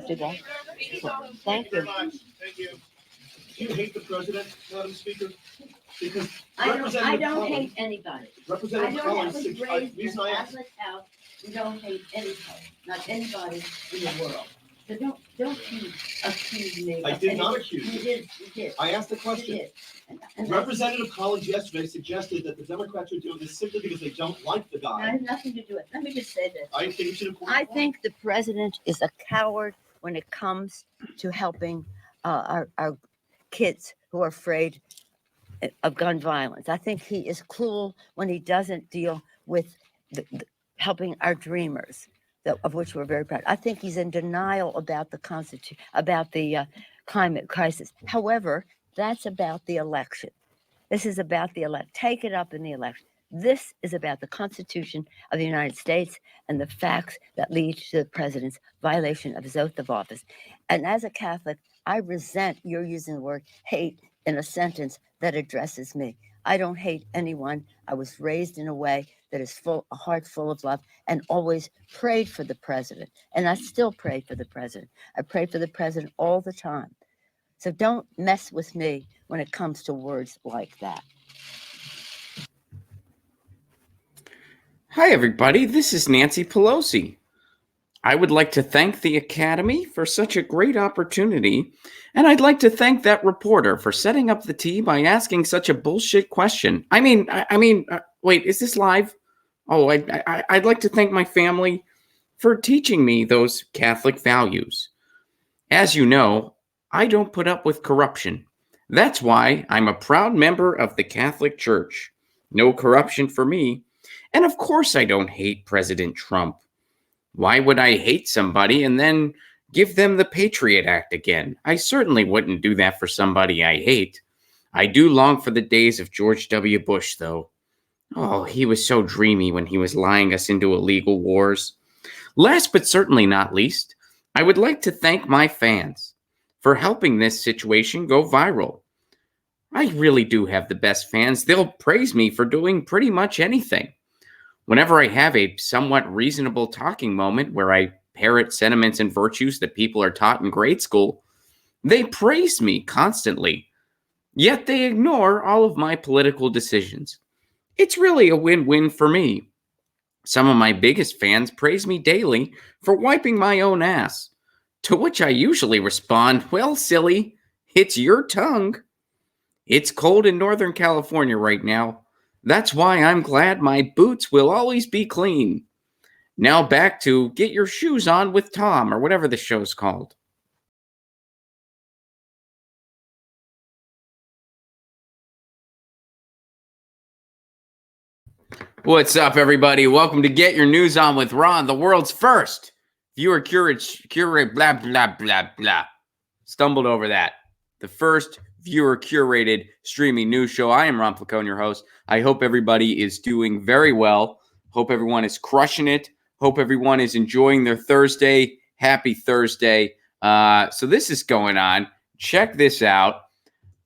have to go. Thank you. Thank you. Do you hate the president, Madam Speaker? Because I don't hate anybody. I Representative know that Collins, was the raised in reason a I asked, Catholic house. We don't hate anybody, not anybody in the world. So don't you accuse me. I of did not anything. accuse You you. did. I asked the You question. did. And Representative Collins yesterday suggested that the Democrats are doing this simply because they don't like the that guy. has nothing to do with it. Let me just say this. I think you should have. I think the president is a coward when it comes to helping our kids who are afraid of gun violence. I think he is cruel when he doesn't deal with helping our dreamers, of which we're very proud. I think he's in denial about the Constitution, about the climate crisis. However, that's about the election. This is about the elect. Take it up in the election. This is about the Constitution of the United States and the facts that lead to the president's violation of his oath of office. And as a Catholic, I resent your using the word hate in a sentence that addresses me. I don't hate anyone. I was raised in a way that is a heart full of love, and always prayed for the president. And I still pray for the president. I pray for the president all the time. So don't mess with me when it comes to words like that. Hi, everybody. This is Nancy Pelosi. I would like to thank the Academy for such a great opportunity, and I'd like to thank that reporter for setting up the tea by asking such a bullshit question. Wait, is this live? Oh, I'd like to thank my family for teaching me those Catholic values. As you know, I don't put up with corruption. That's why I'm a proud member of the Catholic Church. No corruption for me. And of course I don't hate President Trump. Why would I hate somebody and then give them the Patriot Act again? I certainly wouldn't do that for somebody I hate. I do long for the days of George W. Bush, though. Oh, he was so dreamy when he was lying us into illegal wars. Last but certainly not least, I would like to thank my fans for helping this situation go viral. I really do have the best fans. They'll praise me for doing pretty much anything. Whenever I have a somewhat reasonable talking moment where I parrot sentiments and virtues that people are taught in grade school, they praise me constantly. Yet they ignore all of my political decisions. It's really a win-win for me. Some of my biggest fans praise me daily for wiping my own ass, to which I usually respond, well, silly, it's your tongue. It's cold in Northern California right now. That's why I'm glad my boots will always be clean. Now back to Get Your Shoes On with Tom, or whatever the show's called. What's up, everybody? Welcome to Get Your News On with Ron, the world's first viewer curated, blah, blah, blah, blah. Stumbled over that. The first viewer curated streaming news show. I am Ron Placone, your host. I hope everybody is doing very well. Hope everyone is crushing it. Hope everyone is enjoying their Thursday. Happy Thursday. So this is going on. Check this out.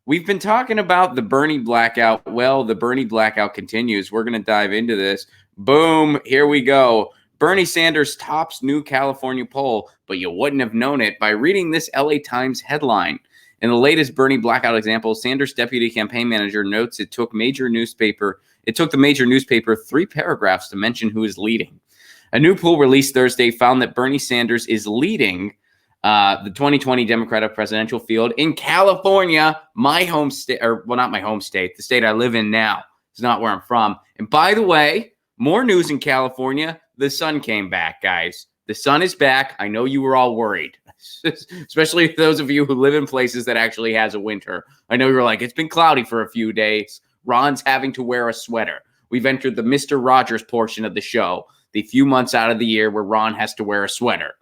We've been talking about the Bernie blackout. Well, the Bernie blackout continues. We're going to dive into this. Boom. Here we go. Bernie Sanders tops new California poll, but you wouldn't have known it by reading this LA Times headline. In the latest Bernie blackout example, Sanders' deputy campaign manager notes it took the major newspaper 3 paragraphs to mention who is leading. A new poll released Thursday found that Bernie Sanders is leading the 2020 Democratic presidential field in California, my home state, or well, not my home state, the state I live in now. It's not where I'm from. And by the way, more news in California. The sun came back, guys. The sun is back. I know you were all worried, especially those of you who live in places that actually has a winter. I know you're like, it's been cloudy for a few days. Ron's having to wear a sweater. We've entered the Mr. Rogers portion of the show, the few months out of the year where Ron has to wear a sweater.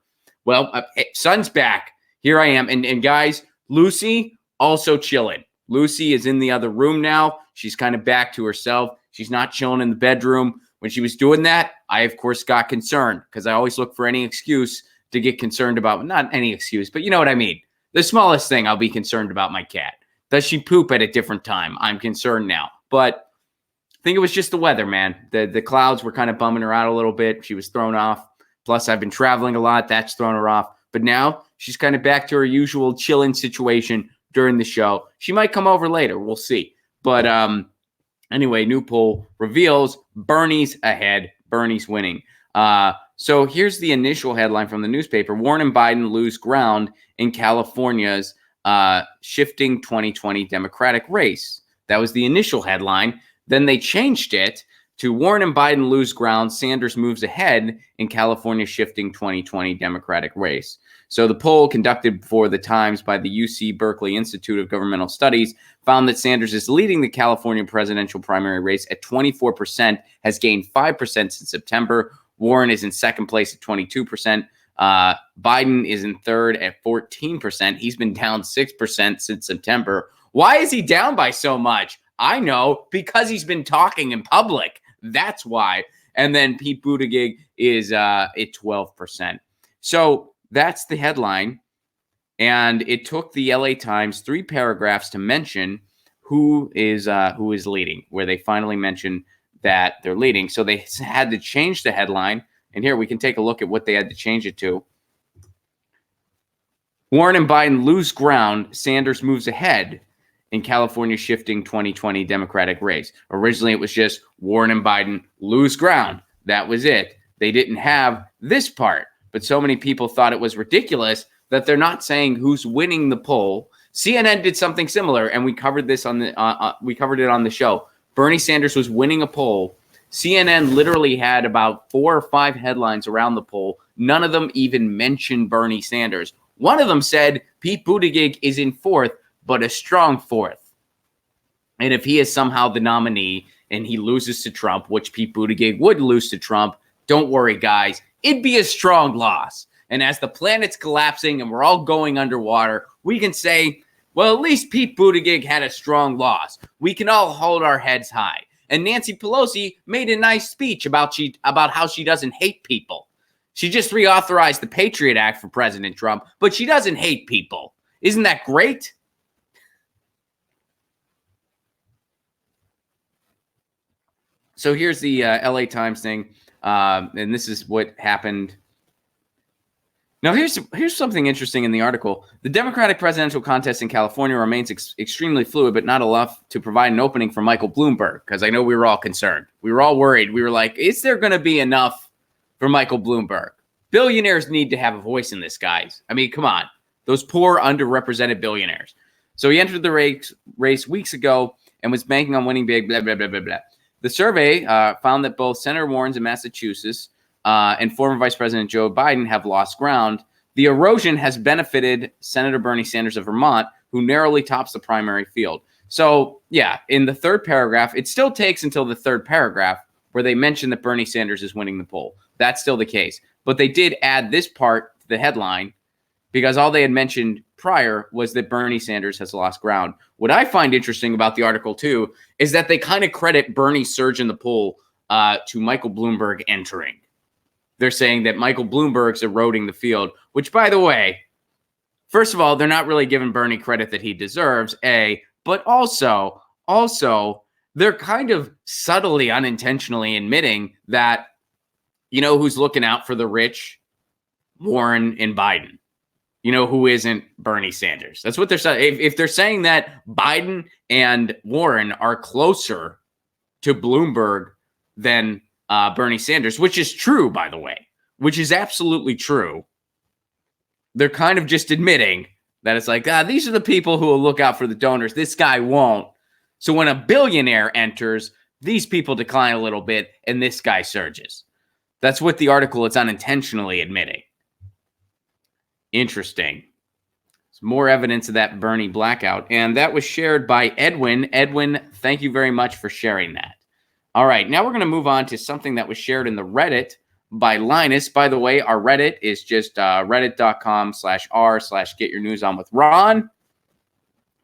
Well, sun's back. Here I am. And guys, Lucy also chilling. Lucy is in the other room now. She's kind of back to herself. She's not chilling in the bedroom. When she was doing that, I, of course, got concerned because I always look for any excuse to get concerned about. Not any excuse, but you know what I mean. The smallest thing, I'll be concerned about my cat. Does she poop at a different time? I'm concerned now. But I think it was just the weather, man. The clouds were kind of bumming her out a little bit. She was thrown off. Plus, I've been traveling a lot. That's thrown her off. But now She's kind of back to her usual chilling situation during the show. She might come over later. We'll see. But anyway, new poll reveals Bernie's ahead. Bernie's winning. So here's the initial headline from the newspaper. Warren and Biden lose ground in California's shifting 2020 Democratic race. That was the initial headline. Then they changed it to Warren and Biden lose ground. Sanders moves ahead in California's shifting 2020 Democratic race. So the poll conducted for the Times by the UC Berkeley Institute of Governmental Studies found that Sanders is leading the California presidential primary race at 24%, has gained 5% since September. Warren is in second place at 22%. Biden is in third at 14%. He's been down 6% since September. Why is he down by so much? I know, because he's been talking in public. That's why. And then Pete Buttigieg is at 12%. So that's the headline. And it took the LA Times 3 paragraphs to mention who is leading, where they finally mentioned that they're leading. So they had to change the headline. And here we can take a look at what they had to change it to. Warren and Biden lose ground. Sanders moves ahead in California's shifting 2020 Democratic race. Originally, it was just Warren and Biden lose ground. That was it. They didn't have this part. But so many people thought it was ridiculous that they're not saying who's winning the poll. CNN did something similar, and we covered this on the we covered it on the show. Bernie Sanders was winning a poll. CNN literally had about 4 or 5 headlines around the poll. None of them even mentioned Bernie Sanders. One of them said Pete Buttigieg is in fourth, but a strong fourth. And if he is somehow the nominee and he loses to Trump, which Pete Buttigieg would lose to Trump, don't worry, guys. It'd be a strong loss. And as the planet's collapsing and we're all going underwater, we can say, well, at least Pete Buttigieg had a strong loss. We can all hold our heads high. And Nancy Pelosi made a nice speech about how she doesn't hate people. She just reauthorized the Patriot Act for President Trump, but she doesn't hate people. Isn't that great? So here's the LA Times thing, and this is what happened. Now, here's something interesting in the article. The Democratic presidential contest in California remains extremely fluid, but not enough to provide an opening for Michael Bloomberg, because I know we were all concerned. We were all worried. We were like, is there going to be enough for Michael Bloomberg? Billionaires need to have a voice in this, guys. I mean, come on. Those poor, underrepresented billionaires. So he entered the race weeks ago and was banking on winning big, blah, blah, blah, blah, blah. The survey found that both Senator Warren in Massachusetts and former Vice President Joe Biden have lost ground. The erosion has benefited Senator Bernie Sanders of Vermont, who narrowly tops the primary field. So, yeah, in the third paragraph, it still takes until the third paragraph where they mention that Bernie Sanders is winning the poll. That's still the case. But they did add this part to the headline because all they had mentioned prior was that Bernie Sanders has lost ground. What I find interesting about the article, too, is that they kind of credit Bernie's surge in the poll to Michael Bloomberg entering. They're saying that Michael Bloomberg's eroding the field, which, by the way, first of all, they're not really giving Bernie credit that he deserves, A, but also they're kind of subtly, unintentionally admitting that, you know, who's looking out for the rich? Warren and Biden. You know who isn't? Bernie Sanders. That's what they're saying. If they're saying that Biden and Warren are closer to Bloomberg than Bernie Sanders, which is true, by the way, which is absolutely true. They're kind of just admitting that it's like, these are the people who will look out for the donors. This guy won't. So when a billionaire enters, these people decline a little bit and this guy surges. That's what the article is unintentionally admitting. Interesting. There's more evidence of that Bernie blackout. And that was shared by Edwin. Edwin, thank you very much for sharing that. All right, now we're going to move on to something that was shared in the Reddit by Linus. By the way, our Reddit is just reddit.com/r/getyournewsonwithron.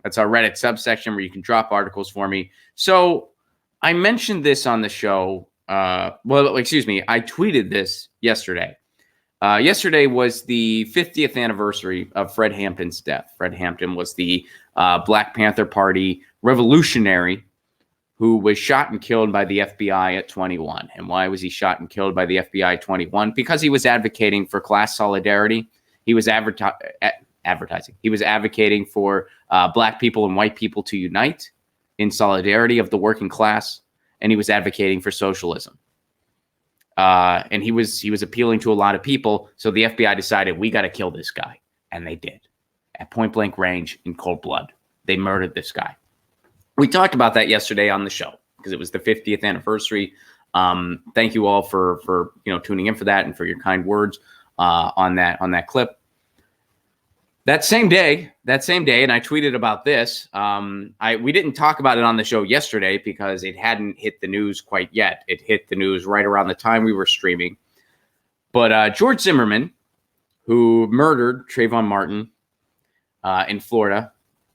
That's our Reddit subsection where you can drop articles for me. So I mentioned this on the show. I tweeted this yesterday. Yesterday was the 50th anniversary of Fred Hampton's death. Fred Hampton was the Black Panther Party revolutionary who was shot and killed by the FBI at 21. And why was he shot and killed by the FBI at 21? Because he was advocating for class solidarity He was advertising. He was advocating for black people and white people to unite in solidarity of the working class, and he was advocating for socialism. And he was appealing to a lot of people. So the FBI decided, we got to kill this guy, and they did, at point blank range, in cold blood. They murdered this guy. We talked about that yesterday on the show because it was the 50th anniversary. Thank you all for tuning in for that and for your kind words on that clip. That same day, and I tweeted about this. We didn't talk about it on the show yesterday because it hadn't hit the news quite yet. It hit the news right around the time we were streaming. But George Zimmerman, who murdered Trayvon Martin in Florida,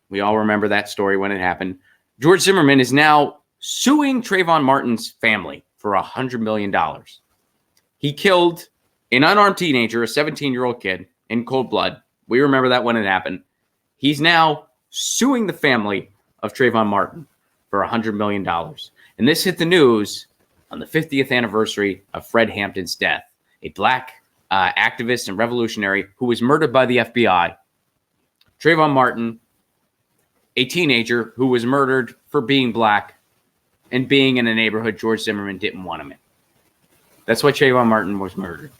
we all remember that story when it happened. George Zimmerman is now suing Trayvon Martin's family for $100 million. He killed an unarmed teenager, a 17-year-old kid, in cold blood. We remember that when it happened. He's now suing the family of Trayvon Martin for $100 million. And this hit the news on the 50th anniversary of Fred Hampton's death, a black activist and revolutionary who was murdered by the FBI. Trayvon Martin, a teenager who was murdered for being black and being in a neighborhood George Zimmerman didn't want him in. That's why Trayvon Martin was murdered.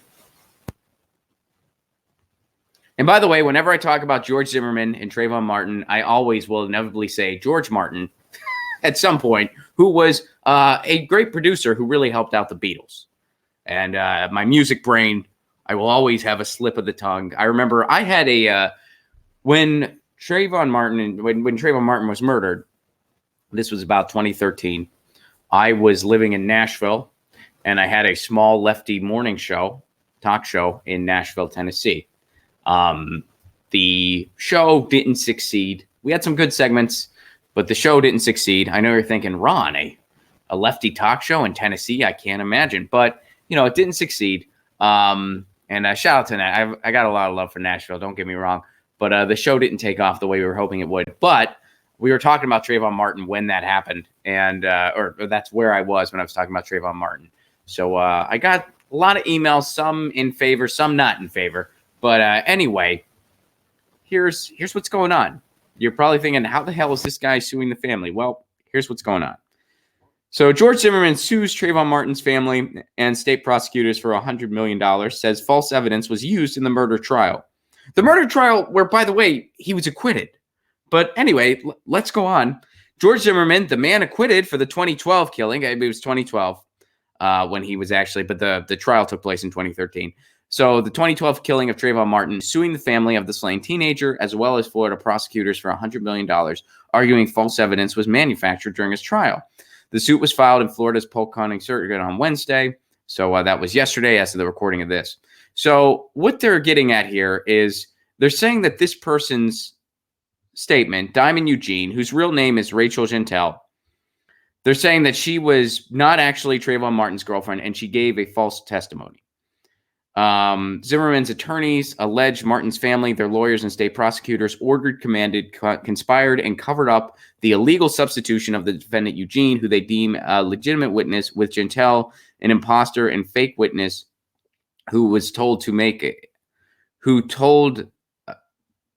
And by the way, whenever I talk about George Zimmerman and Trayvon Martin, I always will inevitably say George Martin at some point, who was a great producer who really helped out the Beatles. And my music brain, I will always have a slip of the tongue. I remember I had when Trayvon Martin was murdered, this was about 2013. I was living in Nashville, and I had a small lefty morning talk show in Nashville, Tennessee. The show didn't succeed. We had some good segments, but the show didn't succeed. I know you're thinking, Ron, a lefty talk show in Tennessee? I can't imagine, but it didn't succeed. And shout out to that. I got a lot of love for Nashville. Don't get me wrong. But the show didn't take off the way we were hoping it would. But we were talking about Trayvon Martin when that happened. And or that's where I was when I was talking about Trayvon Martin. So I got a lot of emails, some in favor, some not in favor. But anyway, here's what's going on. You're probably thinking, how the hell is this guy suing the family? Well, here's what's going on. So George Zimmerman sues Trayvon Martin's family and state prosecutors for $100 million, says false evidence was used in the murder trial. The murder trial where, by the way, he was acquitted. But anyway, let's go on. George Zimmerman, the man acquitted for the 2012 killing. It was 2012 when he was actually, but the trial took place in 2013. So the 2012 killing of Trayvon Martin, suing the family of the slain teenager, as well as Florida prosecutors for $100 million, arguing false evidence was manufactured during his trial. The suit was filed in Florida's Polk County Circuit on Wednesday. So that was yesterday as of the recording of this. So what they're getting at here is they're saying that this person's statement, Diamond Eugene, whose real name is Rachel Gentile, they're saying that she was not actually Trayvon Martin's girlfriend and she gave a false testimony. Zimmerman's attorneys allege Martin's family, their lawyers, and state prosecutors ordered, commanded, conspired, and covered up the illegal substitution of the defendant Eugene, who they deem a legitimate witness, with Gentile, an imposter and fake witness who told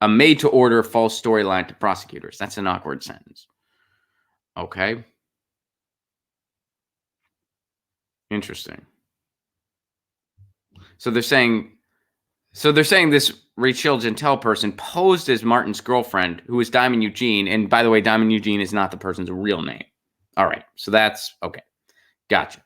a made-to-order false storyline to prosecutors. That's an awkward sentence. Okay. Interesting. So they're saying this Rachel Gentile person posed as Martin's girlfriend, who is Diamond Eugene. And by the way, Diamond Eugene is not the person's real name. All right. So that's okay. Gotcha.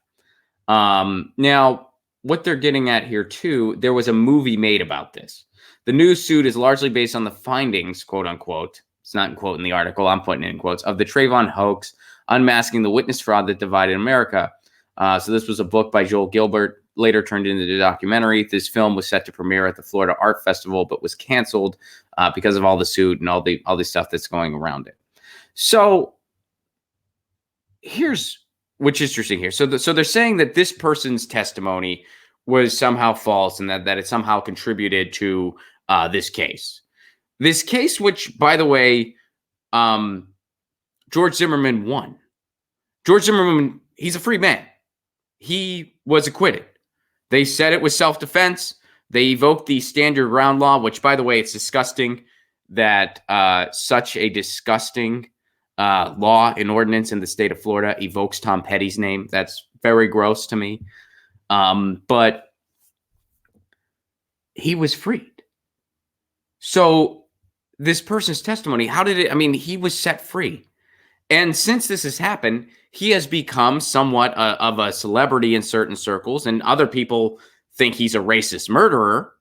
Now, what they're getting at here, too, there was a movie made about this. The new suit is largely based on the findings, quote unquote. It's not in quote in the article. I'm putting it in quotes, of the Trayvon hoax, unmasking the witness fraud that divided America. So this was a book by Joel Gilbert, later turned into the documentary. This film was set to premiere at the Florida Art Festival, but was canceled because of all the suit and all the stuff that's going around it. So here's what's interesting here. So they're saying that this person's testimony was somehow false and that it somehow contributed to this case. This case, which, by the way, George Zimmerman won. George Zimmerman, he's a free man. He was acquitted. They said it was self-defense. They evoked the Standard Ground Law, which, by the way, it's disgusting that such a disgusting law and ordinance in the state of Florida evokes Tom Petty's name. That's very gross to me. But he was freed. So this person's testimony, how did it, I mean, he was set free. And since this has happened, he has become somewhat of a celebrity in certain circles, and other people think he's a racist murderer.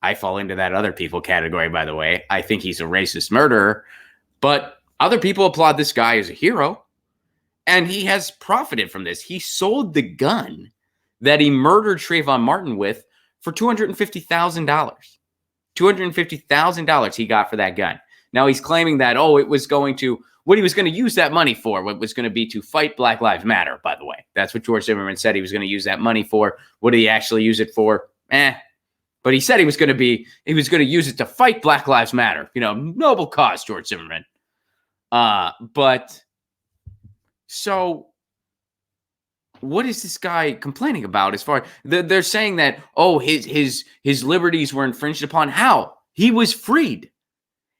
I fall into that other people category, by the way. I think he's a racist murderer, but other people applaud this guy as a hero, and he has profited from this. He sold the gun that he murdered Trayvon Martin with for $250,000. $250,000 he got for that gun. Now he's claiming that, it was going to, what he was going to use that money for, what was going to be to fight Black Lives Matter, by the way. That's what George Zimmerman said he was going to use that money for. What did he actually use it for? But he said he was going to use it to fight Black Lives Matter. Noble cause, George Zimmerman. But so what is this guy complaining about as far they're saying that, his liberties were infringed upon? How? He was freed.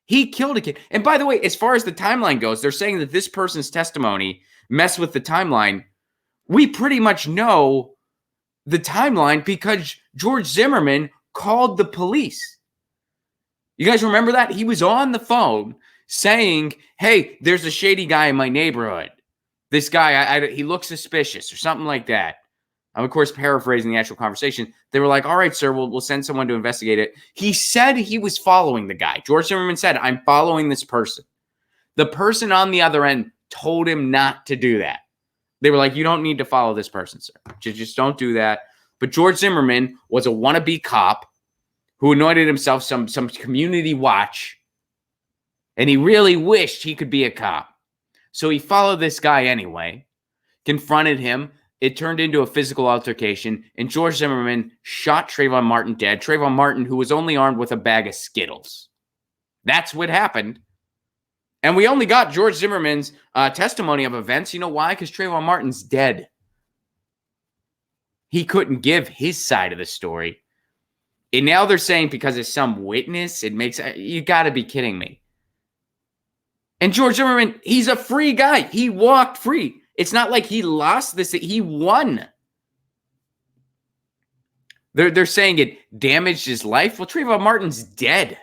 He killed a kid. And by the way, as far as the timeline goes, they're saying that this person's testimony messed with the timeline. We pretty much know the timeline because George Zimmerman called the police. You guys remember that? He was on the phone saying, hey, there's a shady guy in my neighborhood. This guy, he looks suspicious or something like that. I'm, of course, paraphrasing the actual conversation. They were like, all right, sir, we'll send someone to investigate it. He said he was following the guy. George Zimmerman said, I'm following this person. The person on the other end told him not to do that. They were like, you don't need to follow this person, sir. Just don't do that. But George Zimmerman was a wannabe cop who anointed himself some community watch, and he really wished he could be a cop. So he followed this guy anyway, confronted him. It turned into a physical altercation, and George Zimmerman shot Trayvon Martin dead. Trayvon Martin, who was only armed with a bag of Skittles. That's what happened. And we only got George Zimmerman's testimony of events. You know why? Because Trayvon Martin's dead. He couldn't give his side of the story. And now they're saying because of some witness, it makes... You got to be kidding me. And George Zimmerman, he's a free guy. He walked free. It's not like he lost this. He won. They're saying it damaged his life. Well, Trayvon Martin's dead.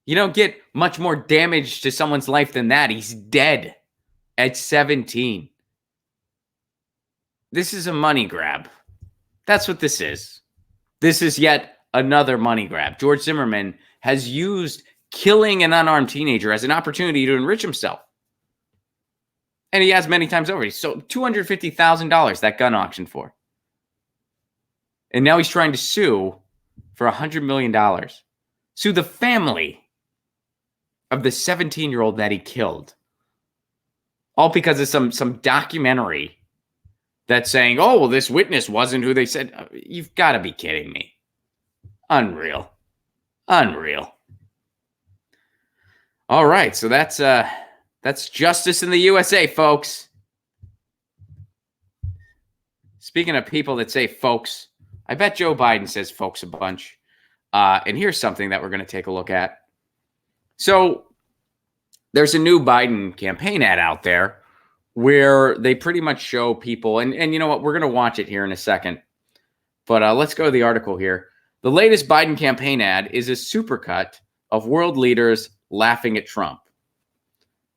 You don't get much more damage to someone's life than that. He's dead at 17. This is a money grab. That's what this is. This is yet another money grab. George Zimmerman has used killing an unarmed teenager as an opportunity to enrich himself. And he has many times over. So $250,000 that gun auction for. And now he's trying to sue for $100 million. Sue the family of the 17-year-old that he killed. All because of some documentary that's saying, this witness wasn't who they said. You've got to be kidding me. Unreal. All right, so that's justice in the USA, folks. Speaking of people that say folks, I bet Joe Biden says folks a bunch. And here's something that we're going to take a look at. So there's a new Biden campaign ad out there where they pretty much show people, and you know what, we're going to watch it here in a second. But let's go to the article here. The latest Biden campaign ad is a supercut of world leaders laughing at Trump.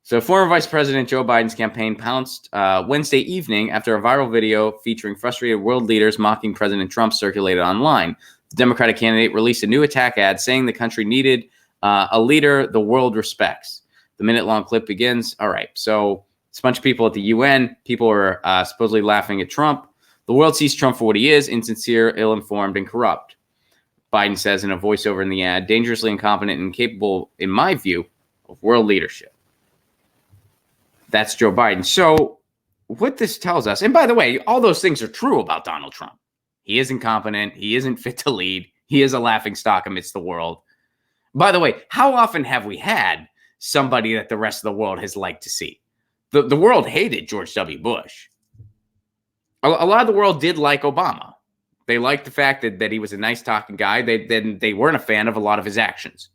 So former Vice President Joe Biden's campaign pounced Wednesday evening after a viral video featuring frustrated world leaders mocking President Trump circulated online. The Democratic candidate released a new attack ad saying the country needed a leader the world respects. The minute-long clip begins. All right, so it's a bunch of people at the UN. People are supposedly laughing at Trump. The world sees Trump for what he is, insincere, ill-informed, and corrupt. Biden says in a voiceover in the ad, dangerously incompetent and incapable, in my view, of world leadership. That's Joe Biden. So what this tells us, and by the way, all those things are true about Donald Trump. He is incompetent. He isn't fit to lead. He is a laughingstock amidst the world. By the way, how often have we had somebody that the rest of the world has liked to see? The world hated George W. Bush. A lot of the world did like Obama. They liked the fact that he was a nice talking guy. They weren't a fan of a lot of his actions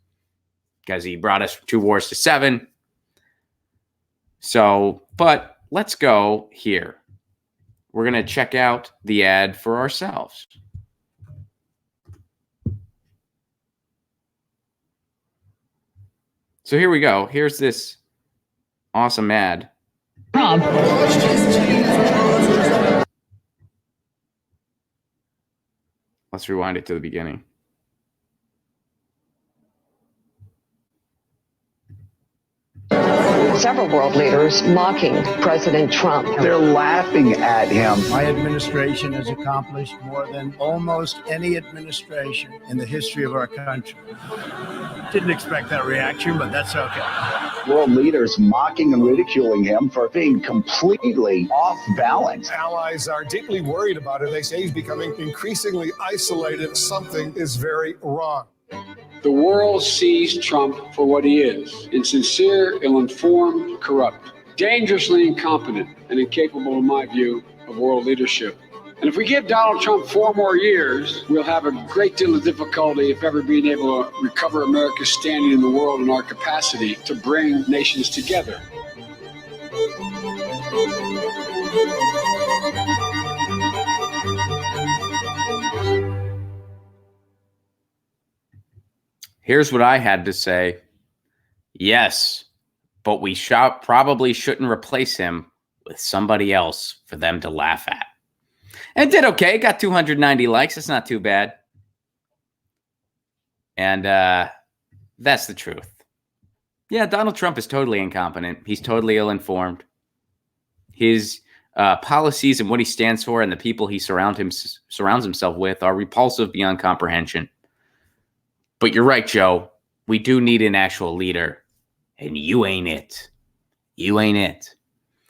because he brought us 2 wars to 7. So, but let's go here. We're going to check out the ad for ourselves. So here we go. Here's this awesome ad. Trump. Let's rewind it to the beginning. Several world leaders mocking President Trump. They're laughing at him. My administration has accomplished more than almost any administration in the history of our country. Didn't expect that reaction, but that's okay. World leaders mocking and ridiculing him for being completely off balance. Allies are deeply worried about it. They say he's becoming increasingly isolated. Something is very wrong. The world sees Trump for what he is: insincere, ill-informed, corrupt, dangerously incompetent, and incapable, in my view, of world leadership. And if we give Donald Trump 4 more years, we'll have a great deal of difficulty, if ever, being able to recover America's standing in the world and our capacity to bring nations together. Here's what I had to say. Yes, but we probably shouldn't replace him with somebody else for them to laugh at. And it did okay. Got 290 likes. It's not too bad. And that's the truth. Yeah, Donald Trump is totally incompetent. He's totally ill-informed. His policies and what he stands for and the people he surrounds himself with are repulsive beyond comprehension. But you're right, Joe. We do need an actual leader. And you ain't it. You ain't it.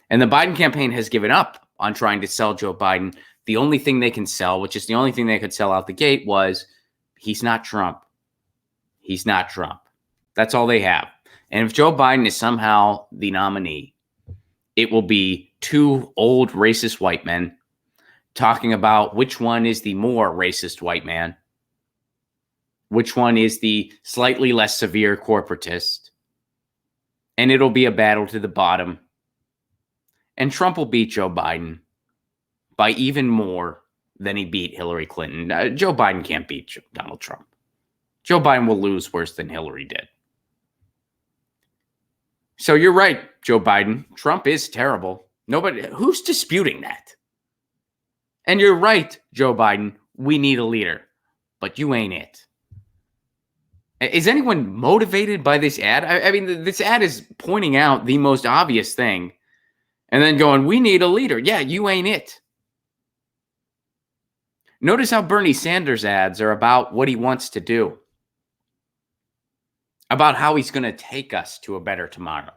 And the Biden campaign has given up on trying to sell Joe Biden. The only thing they can sell, which is the only thing they could sell out the gate, was he's not Trump. He's not Trump. That's all they have. And if Joe Biden is somehow the nominee, it will be 2 old racist white men talking about which one is the more racist white man. Which one is the slightly less severe corporatist? And it'll be a battle to the bottom. And Trump will beat Joe Biden by even more than he beat Hillary Clinton. Joe Biden can't beat Donald Trump. Joe Biden will lose worse than Hillary did. So you're right, Joe Biden. Trump is terrible. Who's disputing that? And you're right, Joe Biden. We need a leader. But you ain't it. Is anyone motivated by this ad? I mean, this ad is pointing out the most obvious thing and then going, we need a leader. Yeah, you ain't it. Notice how Bernie Sanders ads are about what he wants to do, about how he's going to take us to a better tomorrow,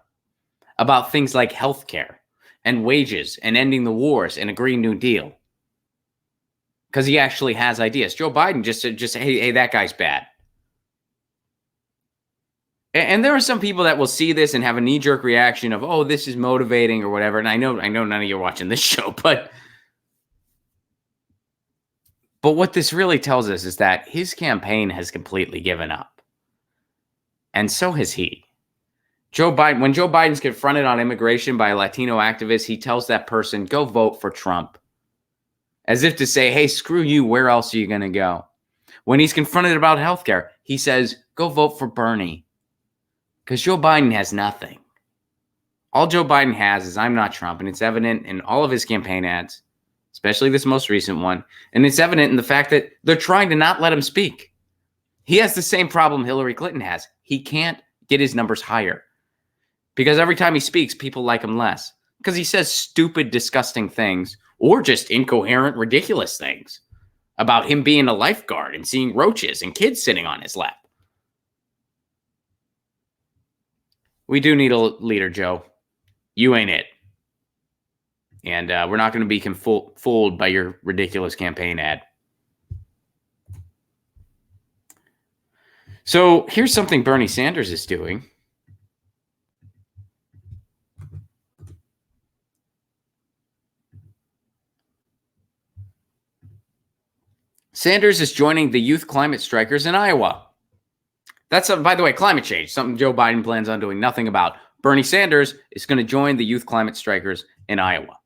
about things like healthcare and wages and ending the wars and a Green New Deal. Because he actually has ideas. Joe Biden just said, hey, that guy's bad. And there are some people that will see this and have a knee-jerk reaction of, oh, this is motivating or whatever. And I know none of you are watching this show, but what this really tells us is that his campaign has completely given up. And so has he. Joe Biden, when Joe Biden's confronted on immigration by a Latino activist, he tells that person, go vote for Trump. As if to say, hey, screw you, where else are you going to go? When he's confronted about healthcare, he says, go vote for Bernie. Because Joe Biden has nothing. All Joe Biden has is I'm not Trump, and it's evident in all of his campaign ads, especially this most recent one. And it's evident in the fact that they're trying to not let him speak. He has the same problem Hillary Clinton has. He can't get his numbers higher. Because every time he speaks, people like him less. Because he says stupid, disgusting things, or just incoherent, ridiculous things about him being a lifeguard and seeing roaches and kids sitting on his lap. We do need a leader, Joe. You ain't it. And we're not going to be fooled by your ridiculous campaign ad. So here's something Bernie Sanders is doing. Sanders is joining the youth climate strikers in Iowa. That's, by the way, climate change, something Joe Biden plans on doing nothing about. Bernie Sanders is going to join the youth climate strikers in Iowa.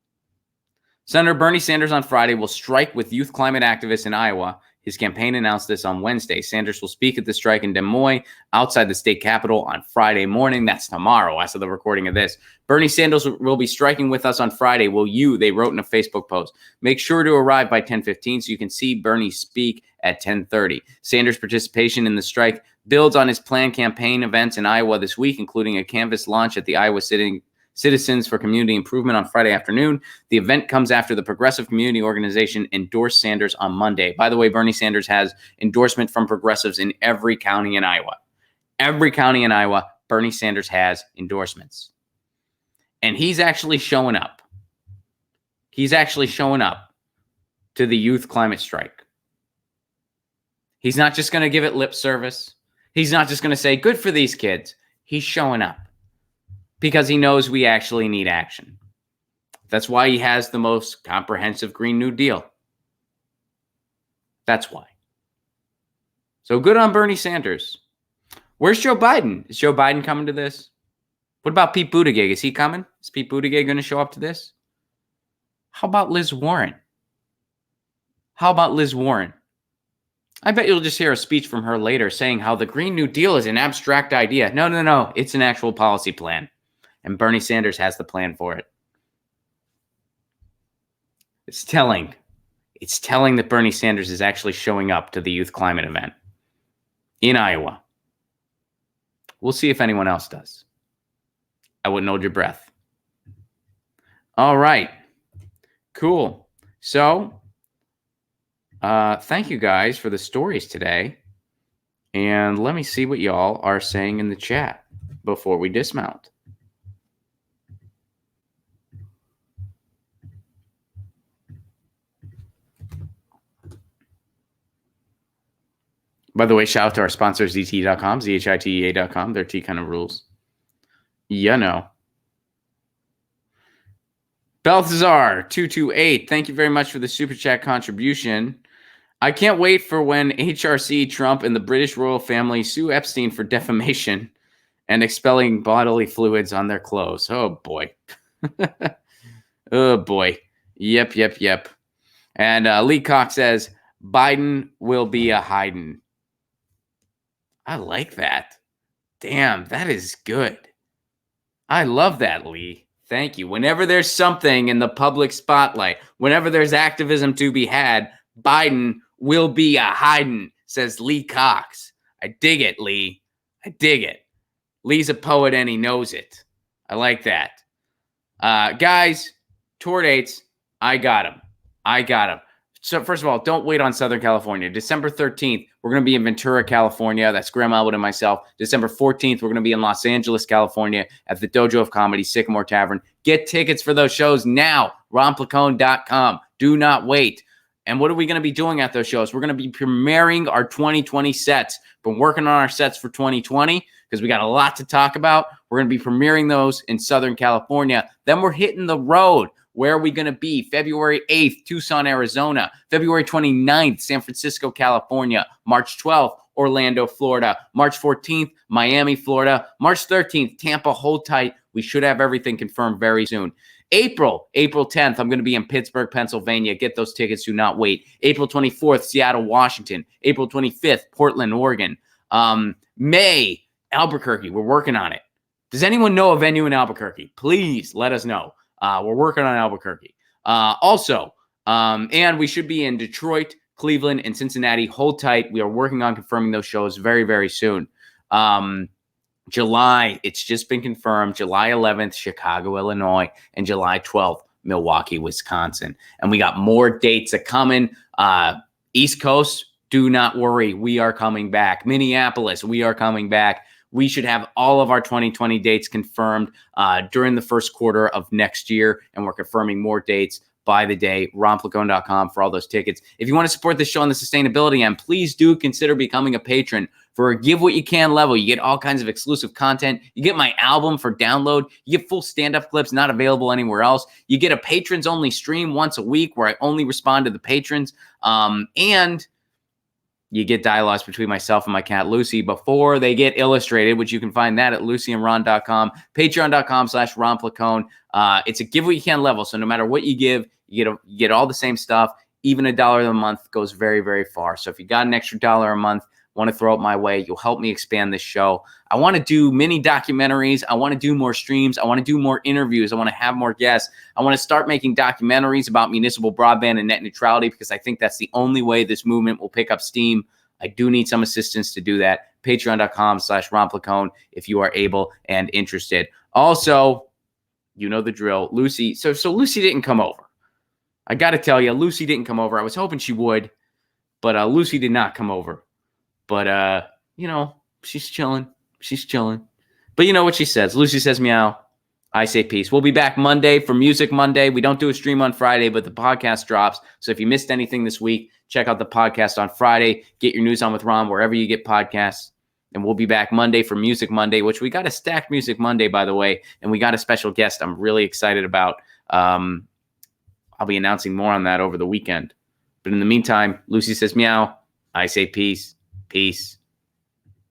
Senator Bernie Sanders on Friday will strike with youth climate activists in Iowa. His campaign announced this on Wednesday. Sanders will speak at the strike in Des Moines outside the state capitol on Friday morning. That's tomorrow, as of the recording of this. Bernie Sanders will be striking with us on Friday. Will you? They wrote in a Facebook post. Make sure to arrive by 10:15 so you can see Bernie speak at 10:30. Sanders' participation in the strike builds on his planned campaign events in Iowa this week, including a canvas launch at the Iowa Citizens for Community Improvement on Friday afternoon. The event comes after the Progressive Community Organization endorsed Sanders on Monday. By the way, Bernie Sanders has endorsement from progressives in every county in Iowa. Every county in Iowa, Bernie Sanders has endorsements. And he's actually showing up. He's actually showing up to the youth climate strike. He's not just going to give it lip service. He's not just going to say, good for these kids. He's showing up because he knows we actually need action. That's why he has the most comprehensive Green New Deal. That's why. So good on Bernie Sanders. Where's Joe Biden? Is Joe Biden coming to this? What about Pete Buttigieg? Is he coming? Is Pete Buttigieg going to show up to this? How about Liz Warren? How about Liz Warren? I bet you'll just hear a speech from her later saying how the Green New Deal is an abstract idea. No. It's an actual policy plan. And Bernie Sanders has the plan for it. It's telling. It's telling that Bernie Sanders is actually showing up to the youth climate event in Iowa. We'll see if anyone else does. I wouldn't hold your breath. All right. Cool. So, thank you guys for the stories today. And let me see what y'all are saying in the chat before we dismount. By the way, shout out to our sponsors, ZT.com, ZHITEA.com. Their tea kind of rules. You know. Balthazar228, thank you very much for the super chat contribution. I can't wait for when HRC, Trump, and the British royal family sue Epstein for defamation and expelling bodily fluids on their clothes. Oh, boy. Oh, boy. Yep. And Lee Cox says, Biden will be a Haydn. I like that. Damn, that is good. I love that, Lee. Thank you. Whenever there's something in the public spotlight, whenever there's activism to be had, Biden will be a Haydn, says Lee Cox. I dig it, Lee. I dig it. Lee's a poet and he knows it. I like that. Guys, tour dates, I got them. So first of all, don't wait on Southern California. December 13th, we're going to be in Ventura, California. That's Graham Elwood and myself. December 14th, we're going to be in Los Angeles, California at the Dojo of Comedy, Sycamore Tavern. Get tickets for those shows now. RonPlacone.com. Do not wait. And what are we going to be doing at those shows? We're going to be premiering our 2020 sets. Been working on our sets for 2020 because we got a lot to talk about. We're going to be premiering those in Southern California. Then we're hitting the road. Where are we going to be? February 8th, Tucson, Arizona. February 29th, San Francisco, California. March 12th, Orlando, Florida. March 14th, Miami, Florida. March 13th, Tampa. Hold tight. We should have everything confirmed very soon. April 10th, I'm going to be in Pittsburgh, Pennsylvania. Get those tickets. Do not wait. April 24th, Seattle, Washington. April 25th, Portland, Oregon. May, Albuquerque. We're working on it. Does anyone know a venue in Albuquerque? Please let us know. We're working on Albuquerque. And we should be in Detroit, Cleveland, and Cincinnati. Hold tight. We are working on confirming those shows very, very soon. July, it's just been confirmed. July 11th, Chicago, Illinois, and July 12th, Milwaukee, Wisconsin. And we got more dates a coming. East Coast, do not worry. We are coming back. Minneapolis, we are coming back. We should have all of our 2020 dates confirmed during the first quarter of next year, and we're confirming more dates by the day. RonPlacone.com for all those tickets. If you want to support the show on the sustainability end, please do consider becoming a patron. For a give what you can level, you get all kinds of exclusive content. You get my album for download. You get full stand-up clips not available anywhere else. You get a patrons-only stream once a week where I only respond to the patrons. And you get dialogues between myself and my cat Lucy before they get illustrated, which you can find that at lucyandron.com, patreon.com/Ron Placone. It's a give what you can level. So no matter what you give, you get all the same stuff. Even $1 a month goes very, very far. So if you got an extra $1 a month, want to throw it my way, you'll help me expand this show. I want to do mini documentaries. I want to do more streams. I want to do more interviews. I want to have more guests. I want to start making documentaries about municipal broadband and net neutrality, because I think that's the only way this movement will pick up steam. I do need some assistance to do that. Patreon.com/Ron Placone if you are able and interested. Also, you know the drill. Lucy. So Lucy didn't come over. I got to tell you, Lucy didn't come over. I was hoping she would, but Lucy did not come over. But, she's chilling. She's chilling. But you know what she says. Lucy says meow. I say peace. We'll be back Monday for Music Monday. We don't do a stream on Friday, but the podcast drops. So if you missed anything this week, check out the podcast on Friday. Get your news on with Ron wherever you get podcasts. And we'll be back Monday for Music Monday, which we got a stacked Music Monday, by the way. And we got a special guest I'm really excited about. I'll be announcing more on that over the weekend. But in the meantime, Lucy says meow. I say peace. Peace.